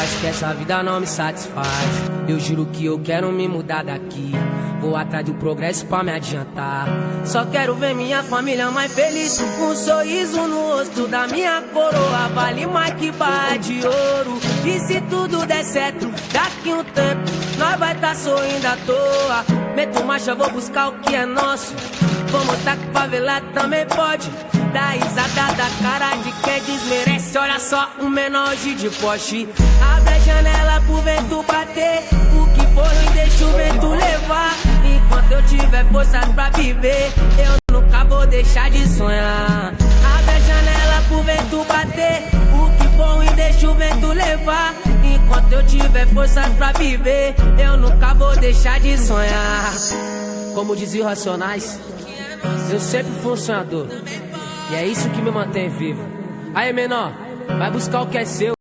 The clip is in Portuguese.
Mas que essa vida não me satisfaz. Eu juro que eu quero me mudar daqui. Vou atrás do progresso pra me adiantar. Só quero ver minha família mais feliz. Um sorriso no rosto da minha coroa vale mais que barra de ouro. E se tudo der certo, daqui um tempo nós vai tá sorrindo à toa. Meto marcha, vou buscar o que é nosso. Vou mostrar que favelado também pode. Dá risada da cara de quem desmerece. Olha só, um menor hoje de Porsche. Abre a janela pro vento bater. O que for e deixa o vento levar. Enquanto eu tiver forças pra viver, eu nunca vou deixar de sonhar. Abre a janela pro vento bater. O que for e deixa o vento levar. Enquanto eu tiver forças pra viver, eu nunca vou deixar de sonhar. Como dizia os Racionais, eu sempre fui um sonhador. E é isso que me mantém vivo. Aí, menor, vai buscar o que é seu.